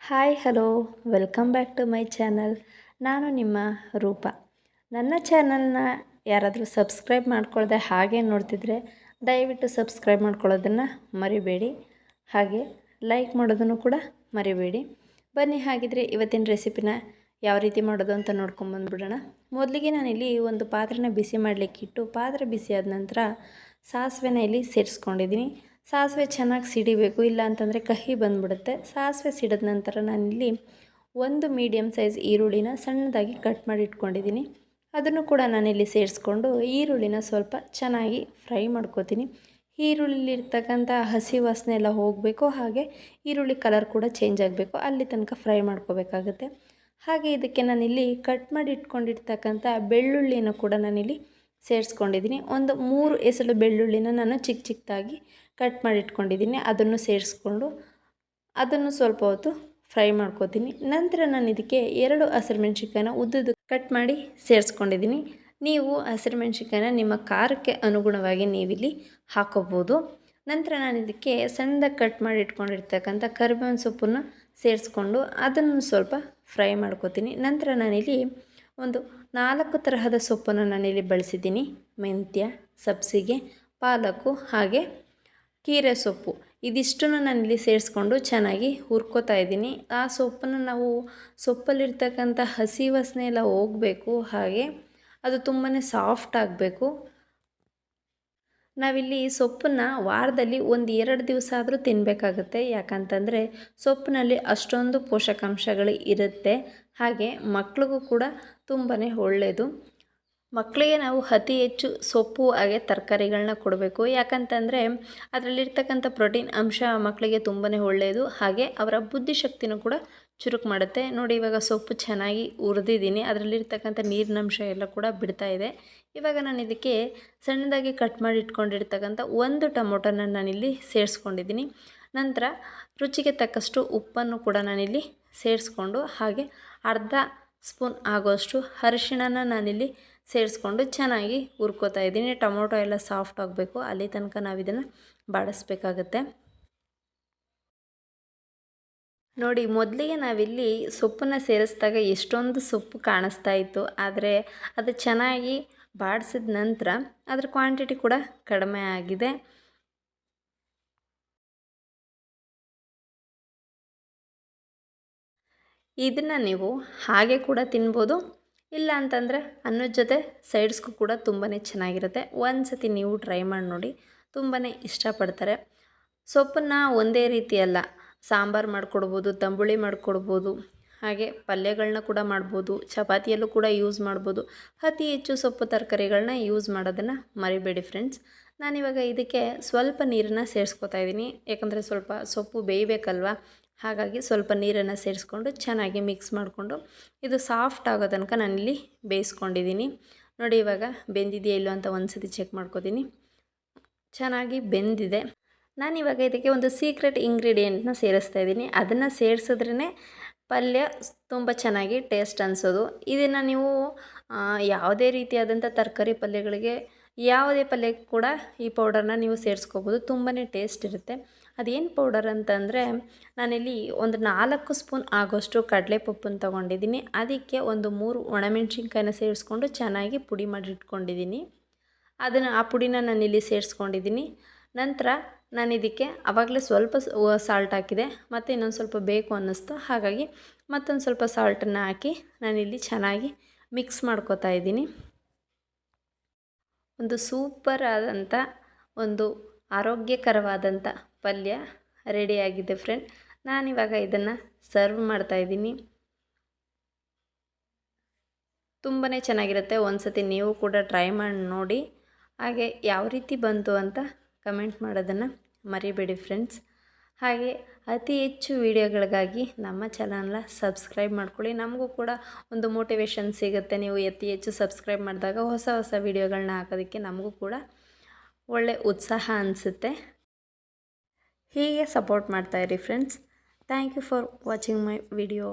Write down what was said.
Hi hello welcome back to my channel. ನಾನು ನಿಮ್ಮ ರೂಪ. ನನ್ನ ಚಾನಲ್ನ ಯಾರಾದರೂ ಸಬ್ಸ್ಕ್ರೈಬ್ ಮಾಡ್ಕೊಳ್ಳದೆ ಹಾಗೆ ನೋಡ್ತಿದ್ರೆ ದಯವಿಟ್ಟು ಸಬ್ಸ್ಕ್ರೈಬ್ ಮಾಡ್ಕೊಳ್ಳೋದನ್ನು ಮರಿಬೇಡಿ, ಹಾಗೆ ಲೈಕ್ ಮಾಡೋದನ್ನು ಕೂಡ ಮರಿಬೇಡಿ. ಬನ್ನಿ ಹಾಗಿದ್ರೆ ಇವತ್ತಿನ ರೆಸಿಪಿನ ಯಾವ ರೀತಿ ಮಾಡೋದು ಅಂತ ನೋಡ್ಕೊಂಬಂದ್ಬಿಡೋಣ. ಮೊದಲಿಗೆ ನಾನಿಲ್ಲಿ ಒಂದು ಪಾತ್ರೆನ ಬಿಸಿ ಮಾಡಲಿಕ್ಕಿಟ್ಟು ಪಾತ್ರೆ ಬಿಸಿ ಆದ ನಂತರ ಸಾಸಿವೆನ ಇಲ್ಲಿ ಸೇರಿಸ್ಕೊಂಡಿದ್ದೀನಿ. ಸಾಸಿವೆ ಚೆನ್ನಾಗಿ ಸಿಡಿಬೇಕು, ಇಲ್ಲ ಅಂತಂದರೆ ಕಹಿ ಬಂದುಬಿಡುತ್ತೆ. ಸಾಸಿವೆ ಸಿಡಿದ ನಂತರ ನಾನಿಲ್ಲಿ ಒಂದು ಮೀಡಿಯಮ್ ಸೈಜ್ ಈರುಳ್ಳಿನ ಸಣ್ಣದಾಗಿ ಕಟ್ ಮಾಡಿ ಇಟ್ಕೊಂಡಿದ್ದೀನಿ. ಅದನ್ನು ಕೂಡ ನಾನಿಲ್ಲಿ ಸೇರಿಸ್ಕೊಂಡು ಈರುಳ್ಳಿನ ಸ್ವಲ್ಪ ಚೆನ್ನಾಗಿ ಫ್ರೈ ಮಾಡ್ಕೋತೀನಿ. ಈರುಳ್ಳಿಲಿರ್ತಕ್ಕಂಥ ಹಸಿ ವಾಸನೆ ಎಲ್ಲ ಹೋಗಬೇಕು, ಹಾಗೆ ಈರುಳ್ಳಿ ಕಲರ್ ಕೂಡ ಚೇಂಜ್ ಆಗಬೇಕು, ಅಲ್ಲಿ ತನಕ ಫ್ರೈ ಮಾಡ್ಕೋಬೇಕಾಗುತ್ತೆ. ಹಾಗೆ ಇದಕ್ಕೆ ನಾನಿಲ್ಲಿ ಕಟ್ ಮಾಡಿ ಇಟ್ಕೊಂಡಿರ್ತಕ್ಕಂಥ ಬೆಳ್ಳುಳ್ಳಿನ ಕೂಡ ನಾನಿಲ್ಲಿ ಸೇರಿಸ್ಕೊಂಡಿದ್ದೀನಿ. ಒಂದು 3 ಎಸಳು ಬೆಳ್ಳುಳ್ಳಿನ ನಾನು ಚಿಕ್ಕ ಚಿಕ್ಕದಾಗಿ ಕಟ್ ಮಾಡಿ ಇಟ್ಕೊಂಡಿದ್ದೀನಿ. ಅದನ್ನು ಸೇರಿಸ್ಕೊಂಡು ಅದನ್ನು ಸ್ವಲ್ಪ ಹೊತ್ತು ಫ್ರೈ ಮಾಡ್ಕೋತೀನಿ. ನಂತರ ನಾನು ಇದಕ್ಕೆ 2 ಹಸಿರುಮೆಣ್ಸಿನ್ಕಾಯಿನ ಉದ್ದುದ್ದು ಕಟ್ ಮಾಡಿ ಸೇರಿಸ್ಕೊಂಡಿದ್ದೀನಿ. ನೀವು ಹಸಿರುಮೆಣ್ಸಿನ್ಕಾಯಿನ ನಿಮ್ಮ ಖಾರಕ್ಕೆ ಅನುಗುಣವಾಗಿ ನೀವಿಲ್ಲಿ ಹಾಕೋಬೋದು. ನಂತರ ನಾನು ಇದಕ್ಕೆ ಸಣ್ಣದಾಗಿ ಕಟ್ ಮಾಡಿ ಇಟ್ಕೊಂಡಿರ್ತಕ್ಕಂಥ ಕರಿಬೇವಿನ ಸೊಪ್ಪನ್ನು ಸೇರಿಸ್ಕೊಂಡು ಅದನ್ನು ಸ್ವಲ್ಪ ಫ್ರೈ ಮಾಡ್ಕೋತೀನಿ. ನಂತರ ನಾನಿಲ್ಲಿ ಒಂದು 4 ತರಹದ ಸೊಪ್ಪನ್ನು ನಾನಿಲ್ಲಿ ಬಳಸಿದ್ದೀನಿ. ಮೆಂತ್ಯ, ಸಬ್ಸಿಗೆ, ಪಾಲಕು ಹಾಗೆ ಕೀರೆ ಸೊಪ್ಪು, ಇದಿಷ್ಟನ್ನು ನಾನಿಲ್ಲಿ ಸೇರಿಸ್ಕೊಂಡು ಚೆನ್ನಾಗಿ ಹುರ್ಕೋತಾ ಇದ್ದೀನಿ. ಆ ಸೊಪ್ಪನ್ನು ನಾವು ಸೊಪ್ಪಲ್ಲಿರ್ತಕ್ಕಂಥ ಹಸಿ ವಾಸನೆ ಎಲ್ಲ ಹೋಗಬೇಕು, ಹಾಗೆ ಅದು ತುಂಬಾ ಸಾಫ್ಟ್ ಆಗಬೇಕು. ನಾವಿಲ್ಲಿ ಸೊಪ್ಪನ್ನು ವಾರದಲ್ಲಿ 1-2 ದಿವಸ ಆದರೂ ತಿನ್ನಬೇಕಾಗುತ್ತೆ. ಯಾಕಂತಂದರೆ ಸೊಪ್ಪಿನಲ್ಲಿ ಅಷ್ಟೊಂದು ಪೋಷಕಾಂಶಗಳು ಇರುತ್ತೆ. ಹಾಗೆ ಮಕ್ಳಿಗೂ ಕೂಡ ತುಂಬಾ ಒಳ್ಳೆಯದು. ಮಕ್ಕಳಿಗೆ ನಾವು ಅತಿ ಹೆಚ್ಚು ಸೊಪ್ಪು ಹಾಗೆ ತರಕಾರಿಗಳನ್ನ ಕೊಡಬೇಕು. ಯಾಕಂತಂದರೆ ಅದರಲ್ಲಿರ್ತಕ್ಕಂಥ ಪ್ರೋಟೀನ್ ಅಂಶ ಮಕ್ಕಳಿಗೆ ತುಂಬಾ ಒಳ್ಳೆಯದು. ಹಾಗೆ ಅವರ ಬುದ್ಧಿಶಕ್ತಿನೂ ಕೂಡ ಚುರುಕು ಮಾಡುತ್ತೆ. ನೋಡಿ, ಇವಾಗ ಸೊಪ್ಪು ಚೆನ್ನಾಗಿ ಹುರಿದಿದ್ದೀನಿ, ಅದರಲ್ಲಿರ್ತಕ್ಕಂಥ ನೀರಿನಂಶ ಎಲ್ಲ ಕೂಡ ಬಿಡ್ತಾ ಇದೆ. ಇವಾಗ ನಾನು ಇದಕ್ಕೆ ಸಣ್ಣದಾಗಿ ಕಟ್ ಮಾಡಿ ಇಟ್ಕೊಂಡಿರ್ತಕ್ಕಂಥ 1 ಟೊಮೊಟೊನ ನಾನಿಲ್ಲಿ ಸೇರಿಸ್ಕೊಂಡಿದ್ದೀನಿ. ನಂತರ ರುಚಿಗೆ ತಕ್ಕಷ್ಟು ಉಪ್ಪನ್ನು ಕೂಡ ನಾನಿಲ್ಲಿ ಸೇರಿಸ್ಕೊಂಡು ಹಾಗೆ ಅರ್ಧ ಸ್ಪೂನ್ ಆಗೋಷ್ಟು ಅರಿಶಿಣನ ನಾನಿಲ್ಲಿ ಸೇರಿಸ್ಕೊಂಡು ಚೆನ್ನಾಗಿ ಹುರ್ಕೋತಾ ಇದ್ದೀನಿ. ಟೊಮೊಟೊ ಎಲ್ಲ ಸಾಫ್ಟ್ ಆಗಬೇಕು, ಅಲ್ಲಿ ತನಕ ನಾವು ಇದನ್ನು ಬಾಡಿಸ್ಬೇಕಾಗತ್ತೆ. ನೋಡಿ, ಮೊದಲಿಗೆ ನಾವಿಲ್ಲಿ ಸೊಪ್ಪನ್ನು ಸೇರಿಸಿದಾಗ ಎಷ್ಟೊಂದು ಸೊಪ್ಪು ಕಾಣಿಸ್ತಾ ಇತ್ತು, ಆದರೆ ಅದು ಚೆನ್ನಾಗಿ ಬಾಡಿಸಿದ ನಂತರ ಅದರ ಕ್ವಾಂಟಿಟಿ ಕೂಡ ಕಡಿಮೆ ಆಗಿದೆ. ಇದನ್ನು ನೀವು ಹಾಗೆ ಕೂಡ ತಿನ್ಬೋದು, ಇಲ್ಲ ಅಂತಂದರೆ ಅನ್ನದ ಜೊತೆ ಸೈಡ್ಸ್ಗೂ ಕೂಡ ತುಂಬಾ ಚೆನ್ನಾಗಿರುತ್ತೆ. ಒಂದು ಸತಿ ನೀವು ಟ್ರೈ ಮಾಡಿ ನೋಡಿ, ತುಂಬಾ ಇಷ್ಟಪಡ್ತಾರೆ. ಸೊಪ್ಪನ್ನು ಒಂದೇ ರೀತಿ ಅಲ್ಲ, ಸಾಂಬಾರು ಮಾಡಿಕೊಡ್ಬೋದು, ತಂಬುಳಿ ಮಾಡಿಕೊಡ್ಬೋದು, ಹಾಗೆ ಪಲ್ಯಗಳನ್ನ ಕೂಡ ಮಾಡ್ಬೋದು, ಚಪಾತಿಯಲ್ಲೂ ಕೂಡ ಯೂಸ್ ಮಾಡ್ಬೋದು. ಅತಿ ಹೆಚ್ಚು ಸೊಪ್ಪು ತರಕಾರಿಗಳನ್ನ ಯೂಸ್ ಮಾಡೋದನ್ನು ಮರಿಬೇಡಿ ಫ್ರೆಂಡ್ಸ್. ನಾನಿವಾಗ ಇದಕ್ಕೆ ಸ್ವಲ್ಪ ನೀರನ್ನು ಸೇರಿಸ್ಕೊತಾ ಇದ್ದೀನಿ, ಯಾಕಂದರೆ ಸ್ವಲ್ಪ ಸೊಪ್ಪು ಬೇಯಬೇಕಲ್ವ, ಹಾಗಾಗಿ ಸ್ವಲ್ಪ ನೀರನ್ನು ಸೇರಿಸ್ಕೊಂಡು ಚೆನ್ನಾಗಿ ಮಿಕ್ಸ್ ಮಾಡಿಕೊಂಡು ಇದು ಸಾಫ್ಟ್ ಆಗೋ ತನಕ ನಾನಿಲ್ಲಿ ಬೇಯಿಸ್ಕೊಂಡಿದ್ದೀನಿ. ನೋಡಿ, ಇವಾಗ ಬೆಂದಿದೆಯಾ ಇಲ್ಲೋ ಅಂತ ಒಂದು ಸತಿ ಚೆಕ್ ಮಾಡ್ಕೋತೀನಿ. ಚೆನ್ನಾಗಿ ಬೆಂದಿದೆ. ನಾನಿವಾಗ ಇದಕ್ಕೆ ಒಂದು ಸೀಕ್ರೆಟ್ ಇಂಗ್ರೀಡಿಯೆಂಟ್ನ ಸೇರಿಸ್ತಾ ಇದ್ದೀನಿ. ಅದನ್ನು ಸೇರಿಸಿದ್ರೇ ಪಲ್ಯ ತುಂಬ ಚೆನ್ನಾಗಿ ಟೇಸ್ಟ್ ಅನಿಸೋದು. ಇದನ್ನು ನೀವು ಯಾವುದೇ ರೀತಿಯಾದಂಥ ತರಕಾರಿ ಪಲ್ಯಗಳಿಗೆ, ಯಾವುದೇ ಪಲ್ಯಕ್ಕೆ ಕೂಡ ಈ ಪೌಡರ್ನ ನೀವು ಸೇರಿಸ್ಕೋಬೋದು, ತುಂಬಾ ಟೇಸ್ಟ್ ಇರುತ್ತೆ. ಅದೇನು ಪೌಡರ್ ಅಂತಂದರೆ, ನಾನಿಲ್ಲಿ ಒಂದು 4 ಸ್ಪೂನ್ ಆಗೋಷ್ಟು ಕಡಲೆಪಪ್ಪನ್ನು ತೊಗೊಂಡಿದ್ದೀನಿ. ಅದಕ್ಕೆ ಒಂದು 3 ಒಣಮೆಣ್ಸಿನ್ಕಾಯಿನ ಸೇರಿಸ್ಕೊಂಡು ಚೆನ್ನಾಗಿ ಪುಡಿ ಮಾಡಿ ಇಟ್ಕೊಂಡಿದ್ದೀನಿ. ಆ ಪುಡಿನ ನಾನಿಲ್ಲಿ ಸೇರಿಸ್ಕೊಂಡಿದ್ದೀನಿ. ನಂತರ ನಾನು ಇದಕ್ಕೆ ಆವಾಗಲೇ ಸ್ವಲ್ಪ ಸಾಲ್ಟ್ ಹಾಕಿದೆ, ಮತ್ತು ಇನ್ನೊಂದು ಸ್ವಲ್ಪ ಬೇಕು ಅನ್ನಿಸ್ತು, ಹಾಗಾಗಿ ಮತ್ತೊಂದು ಸ್ವಲ್ಪ ಸಾಲ್ಟನ್ನು ಹಾಕಿ ನಾನಿಲ್ಲಿ ಚೆನ್ನಾಗಿ ಮಿಕ್ಸ್ ಮಾಡ್ಕೋತಾ ಇದ್ದೀನಿ. ಒಂದು ಸೂಪರ್ ಆದಂಥ ಒಂದು ಆರೋಗ್ಯಕರವಾದಂಥ ಪಲ್ಯ ರೆಡಿಯಾಗಿದೆ ಫ್ರೆಂಡ್. ನಾನಿವಾಗ ಇದನ್ನು ಸರ್ವ್ ಮಾಡ್ತಾಯಿದ್ದೀನಿ. ತುಂಬಾ ಚೆನ್ನಾಗಿರುತ್ತೆ. ಒಂದು ಸತಿ ನೀವು ಕೂಡ ಟ್ರೈ ಮಾಡಿ ನೋಡಿ, ಹಾಗೆ ಯಾವ ರೀತಿ ಬಂತು ಅಂತ ಕಮೆಂಟ್ ಮಾಡೋದನ್ನು ಮರಿಬೇಡಿ ಫ್ರೆಂಡ್ಸ್. ಹಾಗೆ ಅತಿ ಹೆಚ್ಚು ವಿಡಿಯೋಗಳಿಗಾಗಿ ನಮ್ಮ ಚಾನಲ್ನ ಸಬ್ಸ್ಕ್ರೈಬ್ ಮಾಡ್ಕೊಳ್ಳಿ. ನಮಗೂ ಕೂಡ ಒಂದು ಮೋಟಿವೇಶನ್ ಸಿಗುತ್ತೆ. ನೀವು ಅತಿ ಹೆಚ್ಚು ಸಬ್ಸ್ಕ್ರೈಬ್ ಮಾಡಿದಾಗ ಹೊಸ ಹೊಸ ವಿಡಿಯೋಗಳನ್ನ ಹಾಕೋದಕ್ಕೆ ನಮಗೂ ಕೂಡ ಒಳ್ಳೆ ಉತ್ಸಾಹ ಅನಿಸುತ್ತೆ. ಹೀಗೆ ಸಪೋರ್ಟ್ ಮಾಡ್ತಾಯಿರಿ friends. Thank you for watching my video.